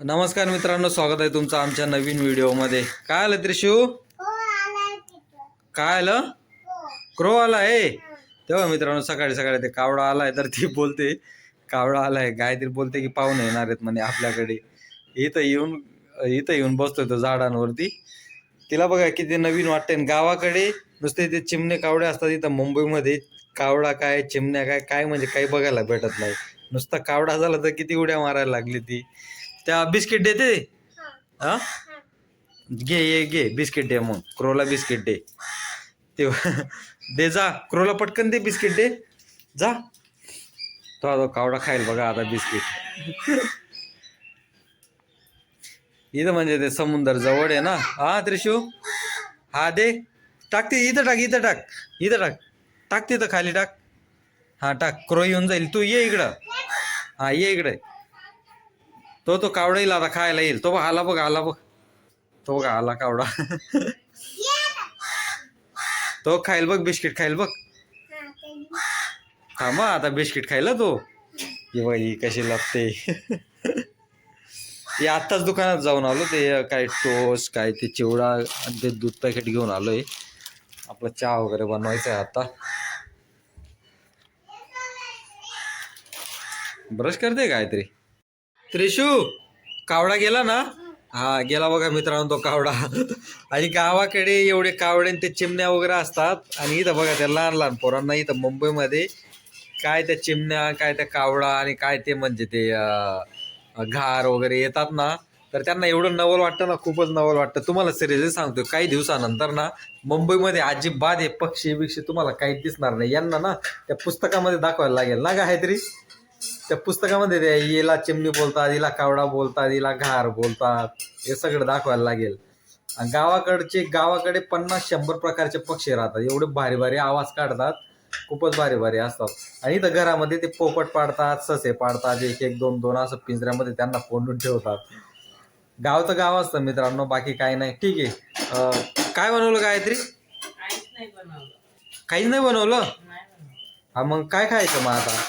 नमस्कार मित्रांनो, स्वागत आहे तुमचं आमच्या नवीन व्हिडिओमध्ये. काय आलं त्रिशू? काय आलं? क्रो आला आहे. तेव्हा मित्रांनो सकाळी सकाळी ते कावडा आलाय तर ती बोलते कावडा आलाय, गायत्री बोलते की पाहुणे येणार आहेत म्हणे आपल्याकडे. इथं येऊन बसतोय तो झाडांवरती. तिला बघा किती नवीन वाटते. गावाकडे नुसते ते चिमणे कावडे असतात, इथं मुंबईमध्ये कावडा काय चिमण्या काय काय म्हणजे काही बघायला भेटत नाही. नुसता कावडा झाला तर किती उड्या मारायला लागली ती. त्या बिस्किट देते. हा घे बिस्किट दे, मग क्रोला बिस्किट दे. ते दे जा क्रोला, पटकन दे बिस्किट दे जा. तो कावडा खाईल बघा आता बिस्किट. इथं म्हणजे ते समुद्र जवळ आहे ना. हा त्रिशू, हा दे. टाक ते, इथं टाक टाक तिथं खाली टाक. हा टाक, क्रो येऊन जाईल. तू ये इकडं, हा ये इकडे. तो कावडा येईल आता, खायला येईल. तो आला बघ, तो बघा आला कावडा. तो खाईल बघ, बिस्किट खाईल बघ. हा मग आता बिस्किट खायला तो. ये बाई कशी लागते. ते आत्ताच दुकानात जाऊन आलो, ते काय टोस्ट काय ते चिवडा आणि ते दूध पॅकेट घेऊन आलोय. आपला चहा वगैरे बनवायचा आहे आता. ब्रश करते काहीतरी. त्रिशू, कावडा गेला ना? हा गेला बघा मित्रांनो तो कावडा. आणि गावाकडे एवढे कावडे ते चिमण्या वगैरे असतात, आणि इथं बघा त्या लहान लहान पोरांना इथं मुंबईमध्ये काय त्या चिमण्या काय त्या कावडा आणि काय ते म्हणजे ते घार वगैरे येतात ना, तर त्यांना एवढं नवल वाटतं ना, खूपच नवल वाटतं. तुम्हाला सिरियसली सांगतोय, काही दिवसानंतर ना मुंबईमध्ये अजिबात हे पक्षी बिक्षी तुम्हाला काहीच दिसणार नाही. यांना ना त्या पुस्तकामध्ये दाखवायला लागेल ना काहीतरी. त्या पुस्तकामध्ये ते हिला चिमणी बोलतात, हिला कावडा बोलतात, हिला घार बोलतात, हे सगळं दाखवायला लागेल. आणि गावाकडे 50-100 प्रकारचे पक्षी राहतात. एवढे भारी भारी आवाज काढतात, खूपच भारी भारी असतात. आणि इथं घरामध्ये ते पोपट पाडतात, ससे पाडतात, एक एक दोन दोन असं पिंजऱ्यामध्ये त्यांना कोंडून ठेवतात. गाव तर गाव असतं मित्रांनो, बाकी काही नाही. ठीक आहे. काय बनवलं गायत्री? काहीच नाही बनवलं. हा मग काय खायचं मग आता?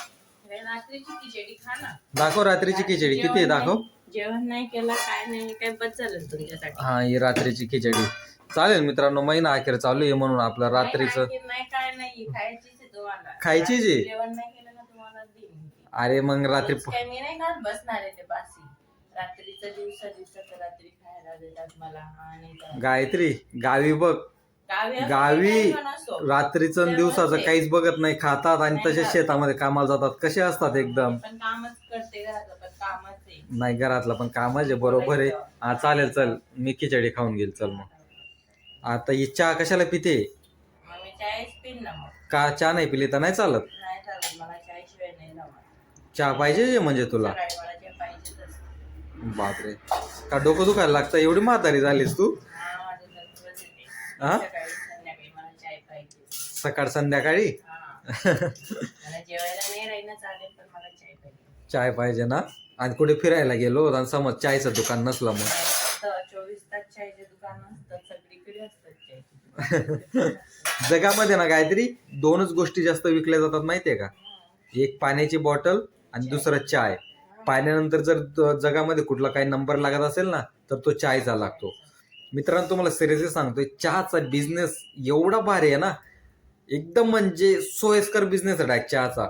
रात्रीची खिचडी खा ना. दाखव रात्रीची खिचडी किती आहे, दाखव. जेवण नाही केलं काय नाही, काय बस झालं तुमच्यासाठी. हा ही रात्रीची खिचडी चालेल मित्रांनो. महिना अखेर चालू आहे म्हणून आपलं रात्रीचं नाही काय नाही, खायचीच आहे तुम्हाला. खायचीच आहे. जेवण नाही केलं ना तुम्हाला देईन. अरे मग रात्री काय मी नाही खात बसणार आहे ते बासी. रात्रीचं दिवसाचं रात्री खायला देतात मला. आणि गायत्री गावी बघ, गावी रात्रीचं दिवसाचं काहीच बघत नाही, खातात आणि तसेच शेतामध्ये कामाला जातात. कसे असतात एकदम. पण कामच करते, पण कामच आहे. नाही घरातलं पण कामच आहे, बरोबर आहे. हा चालेल, चल मी खिचडी खाऊन घेईल. चल मग आता ही चहा कशाला पिते? मी चायच पिन ना मग. का चहा नाही पिली तर नाही चालत? नाही चालत मला, चायशिवाय नाही जमत. चहा पाहिजे म्हणजे तुला? मला जे पाहिजेच असतं. बापरे, का डोकं दुखायला लागतं? एवढी म्हातारी झालीस तू? हा संध्याकाळी मला चाय पाहिजे. सकाळ संध्याकाळी मला जेवायला नाही राहिलं चालेल, पण मला चाय पाहिजे. चाय पाहिजे ना. आणि कुठे फिरायला गेलो आणि समज चायचं दुकान नसलं मग? 24 तास चायचे दुकान असतात, सगळीकडे असतात चायचे. जगामध्ये ना काहीतरी दोनच गोष्टी जास्त विकल्या जातात माहितीये का? एक पाण्याची बॉटल आणि दुसरं चाय. पाण्यानंतर जर जगामध्ये कुठला काही नंबर लागत असेल ना, तर तो चायचा लागतो. मित्रांनो तुम्हाला सिरियसली सांगतोय, चहाचा बिझनेस एवढा भारी आहे ना, एकदम म्हणजे सोयीस्कर बिझनेस आहे चहाचा.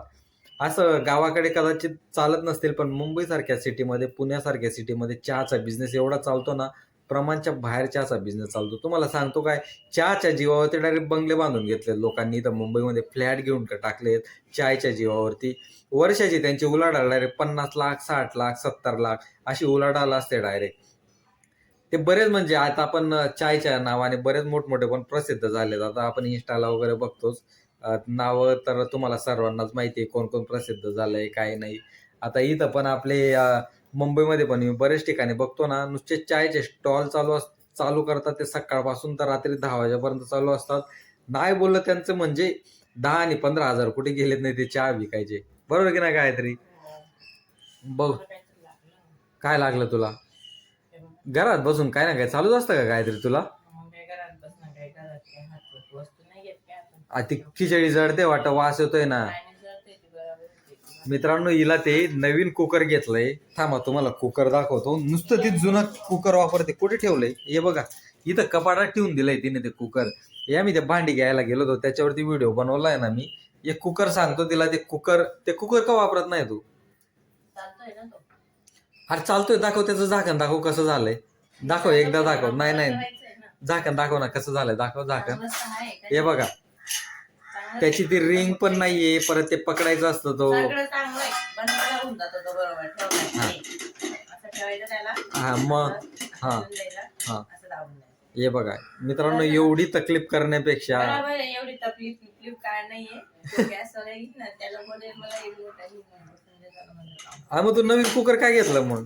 असं गावाकडे कदाचित चालत नसतील, पण मुंबई सारख्या सिटीमध्ये, पुण्यासारख्या सिटीमध्ये चहाचा बिझनेस एवढा चालतो ना, प्रमाणच्या बाहेर चहाचा बिझनेस चालतो. तुम्हाला सांगतो काय, चहाच्या जीवावरती डायरेक्ट बंगले बांधून घेतले लोकांनी. तर मुंबईमध्ये फ्लॅट घेऊन टाकलेत चायच्या जीवावरती. वर्षाची त्यांची उलाढाल डायरेक्ट 50 लाख, 60 लाख, 70 लाख अशी उलाढाल असते डायरेक्ट. ते बरेच म्हणजे आता आपण चायच्या नावाने बरेच मोठमोठे पण प्रसिद्ध झालेत. आता आपण इंस्टाला वगैरे बघतोच नावं, तर तुम्हाला सर्वांनाच माहिती आहे कोण कोण प्रसिद्ध झालंय काय नाही. आता इथं पण आपले मुंबईमध्ये पण मी बरेच ठिकाणी बघतो ना, नुसते चायचे स्टॉल चालू करतात. ते सकाळपासून तर रात्री 10 वाजेपर्यंत चालू असतात. नाही बोललं त्यांचं म्हणजे 10 आणि 15 हजार कुठे गेलेत नाही ते चहा विकायचे. बरोबर की नाही गायत्री? बघ काय लागलं तुला? घरात बसून काय ना काय चालूच असतं का गायत्री तुला? ती खिचडी जळते वाटत, वास येतोय ना. मित्रांनो हिला ते नवीन कुकर घेतलंय. थांबा तुम्हाला कुकर दाखवतो. नुसतं ते जुनं कुकर वापरते. कुठे ठेवलंय हे बघा. इथं कपाटात ठेवून दिलंय तिने ते कुकर. हे आम्ही ते भांडी घ्यायला गेलो होतो त्याच्यावरती व्हिडिओ बनवलाय ना मी. एक कुकर सांगतो तिला. ते कुकर का वापरत नाही तू? चालतोय ना तो. अरे चालतोय. दाखव त्याचं झाकण दाखव कसं झालंय. दाखव एकदा दाखव. नाही करायचंय ना. झाकण दाखव ना कसं झालंय. दाखव झाकण. मस्त आहे का? हे बघा चांगलं त्याची ती रिंग पण नाहीये. परत ते पकडायचं असतं तो. सगळं चांगलं आहे. बनवायला होऊन जातो तो बरोबर. ठेवलाय. असं ठेवायचं त्याला. हा मग हा हलवून द्यायला, हा असं दाबून द्यायचं. हे बघा मित्रांनो एवढी तक्लीफ करण्यापेक्षा बरोबर आहे. एवढी तकलीफ काय नाहीये. गॅस वगैरे घेईन ना त्याला बोलेल मला एवढी मोठा घेऊन म्हणजे झालं माझं काम. हा मग तू नवीन कुकर काय घेतलं मग?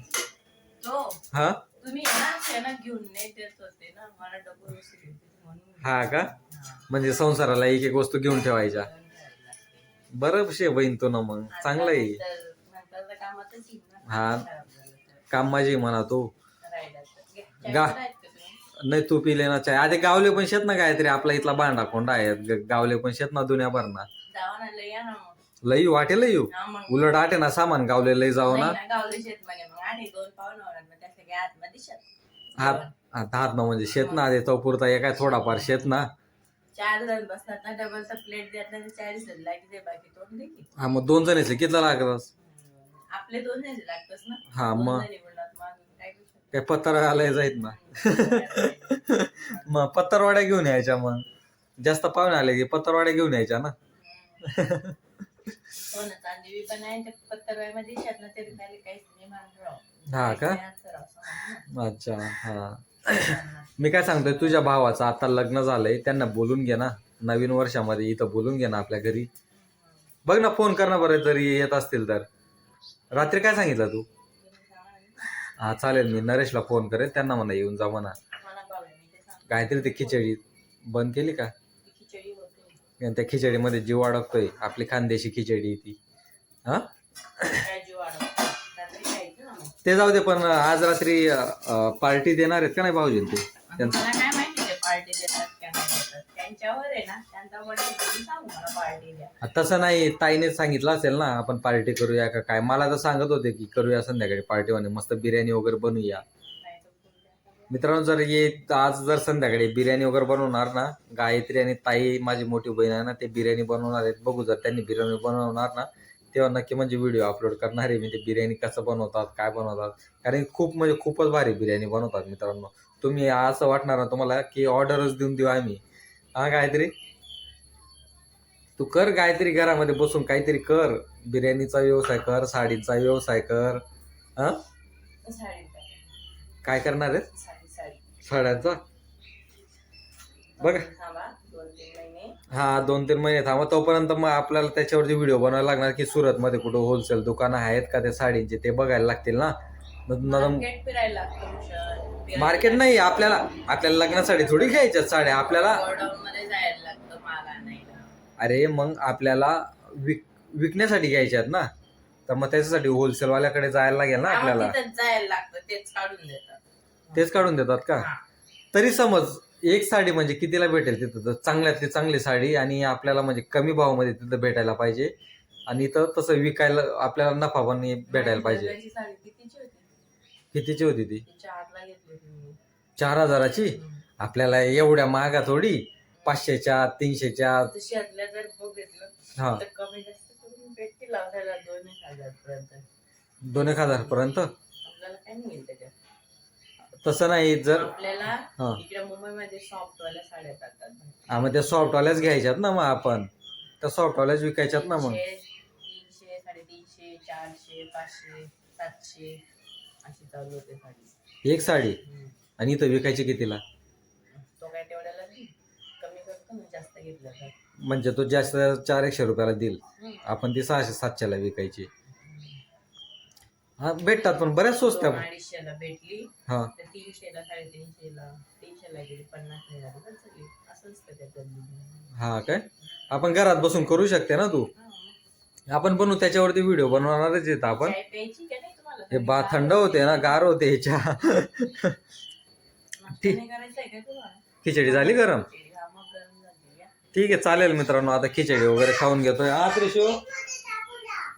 तो हा तुम्ही ना शेणात घेऊन नाही देत होते ना मला डबल वस्तू म्हणून. हा का? म्हणजे संसाराला एक एक वस्तू घेऊन ठेवायच्या. बरं शे बहीण तो ना मग चांगलं आहे. नंतर कामातच येईल ना. हा खराब झालं तर. काम माझी म्हणा तो. राहिलं तर. घ्या. गा- चाय आहेत का तुम्ही? नाही तू पिले ना चाय. आधी गावले पण शेत ना काहीतरी आपला इथला भांडा कोंडा आहे. गावले पण शेत ना दुनिया भर ना. जावा ना लय या ना मग. लई वाटेल येऊ. हा मग. उलट आटे ना सामान गावले लई जाऊ ना. नाही ना, गावले शेत म्हणे मग आणि 2 पाऊण होणार मग त्या सगळ्या आतमध्ये शेत. हात ना म्हणजे शेत ना आधी तो पुरता हे काय थोडाफार शेत ना. 4 जण बसतात ना डबलचा प्लेट देत नाही 40 लागते दे बाकी तोंड दे की. हा मग 2 जण किती लागत? आपले 2 जण लागतच ना. हा दोन मग जणी बोलतात, मागून काय करू शकतो. काय पत्तर आलाय जाईत ना. मग पत्तरवाड्या घेऊन यायच्या मग. जास्त पाहुणे आले की पत्तरवाड्या घेऊन यायच्या ना. हो ना चांदी पण आहे त्या पत्तरवाईमध्ये शेत ना तरी काय काहीच नाही मानराव. हा का? का? अच्छा हा. मी काय सांगतोय तुझ्या भावाचं आता लग्न झालंय त्यांना बोलून घे ना. नवीन वर्षामध्ये इथं बोलून घे ना आपल्या घरी. बघ ना फोन कर ना बरं जरी येत असतील तर. रात्री काय सांगितलं तू? हा चालेल मी नरेशला फोन करेल त्यांना म्हणा येऊन जा म्हणा. काहीतरी ते खिचडी बंद केली का? खिचडी होते. आणि त्या खिचडीमध्ये जीव अडकतोय. आपली खानदेशी खिचडी ती. हा काय जीव वाढवतो. रात्री खायचं ना मग. ते जाऊ दे पण आज रात्री पार्टी देणार आहेत का नाही भाऊजी ते? मला काय माहिती ते पार्टी देतात का नाही देतात. त्यांच्यावर आहे ना त्यांचा बर्थडे सांगू मला पार्टी द्या. तसं नाही ताईने सांगितलं असेल ना आपण पार्टी करूया का काय. मला तर सांगत होते की करूया संध्याकाळी पार्टी म्हणे मस्त बिर्याणी वगैरे बनवूया. नाही तर फुल द्या. मित्रांनो जर आज जर संध्याकाळी बिर्याणी वगैरे बनवणार ना गायत्री आणि ताई माझी मोठी बहीण आहे ना ते बिर्याणी बनवणार आहेत. बघू जर त्यांनी बिर्याणी बनवणार ना तेव्हा नक्की म्हणजे व्हिडिओ अपलोड करणार आहे मी. ते बिर्याणी कसं बनवतात काय बनवतात. कारण खूपच भारी बिर्याणी बनवतात मित्रांनो. तुम्ही असं वाटणार ना तुम्हाला की ऑर्डरच देऊन देऊ आम्ही. हा गायत्री तू कर गायत्री घरामध्ये बसून काहीतरी कर. बिर्याणीचा व्यवसाय कर. साडीचा व्यवसाय कर. हा साडी काय करणार आहे? साडी साड्यांचा बघा. थांबा 2-3 महिने. हा 2-3 महिने थांबा. तोपर्यंत मग आपल्याला त्याच्यावरती व्हिडिओ बनवायला लागणार की सुरतमध्ये कुठं होलसेल दुकानं आहेत का ते साडींचे ते बघायला लागतील ना. मार्केट फिरायला लागतं. मार्केट नाही आपल्याला लग्नासाठी थोडी घ्यायच्या साड्या आपल्याला. गोडाऊन मध्ये जायला लागतं माल आणायला. अरे मग आपल्याला विकण्यासाठी घ्यायच्यात ना. तर मग त्याच्यासाठी होलसेलवाल्याकडे जायला लागेल ना आपल्याला. तिथंच जायला लागतं तेच काढून देतात. तेच काढून देतात का? हा. तरी समज एक साडी म्हणजे कितीला भेटेल तिथं? तर चांगल्यातली चांगली साडी आणि आपल्याला म्हणजे कमी भावामध्ये तिथं भेटायला पाहिजे. आणि इथं तसं विकायला आपल्याला नफा पण भेटायला पाहिजे. त्याची साडी कितीची होती? कितीची होती ती? 4ला घेतली होती. 4000ची? आपल्याला एवढ्या महागा थोडी. 500च्या 300च्या. शेतल्या जर बघितलं हा तर कमी जास्त करून भेटतील आपल्याला 2,000 पर्यंत. 2,000 पर्यंत? आपल्याला काय मिळेल त्याच्यात? तसं नाही जर आपल्याला हा इकडे मुंबईमध्ये सॉफ्टवाल्या साड्या टाकतात. हा मग त्या सॉफ्टवाल्याच घ्यायच्यात ना मग आपण. त्या सॉफ्टवाल्याच विकायच्यात ना मग. 300, 350, 400, 500, 700 अशी चालू होते साडी. एक साडी. आणि इथं विकायची कितीला? तो काय तेवढ्याला नाही कमी करतो ना जास्त घेतलं तर. म्हणजे तो जास्त 400 रुपयाला देईल. आपण ती 600-700ला विकायची. हा भेटतात पण बऱ्याच स्वस्त. 200-250ला भेटली हा तर 300ला 350ला 300ला गेली 50 मिळाली तर सगळी असं असतं त्याच्यात. हा काय आपण घरात बसून करू शकते ना तू. आपण बनवू त्याच्यावरती व्हिडिओ बनवणारच येत आपण. चाय प्यायची का नाही तुम्हाला? हे थंड होते ना गार होते ह्याच्या. नाश्ता नाही करायचा आहे का तुम्हाला? खिचडी झाली गरम? हा, मग गरम झाली या. ठीक आहे चालेल मित्रांनो आता खिचडी वगैरे खाऊन घेतोय. हा त्रिशू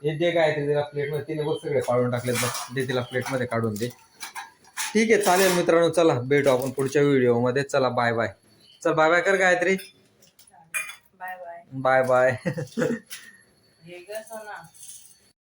हे दे गायत्री तिला प्लेट मध्ये, तिने बघ सगळे काढून टाकले, दे तिला प्लेट मध्ये काढून दे. ठीक आहे चालेल मित्रांनो, चला भेटू आपण पुढच्या व्हिडिओ मध्ये. चला बाय बाय. चल बाय बाय कर Gayatri. Bye bye. Bye bye. हे ग सोना.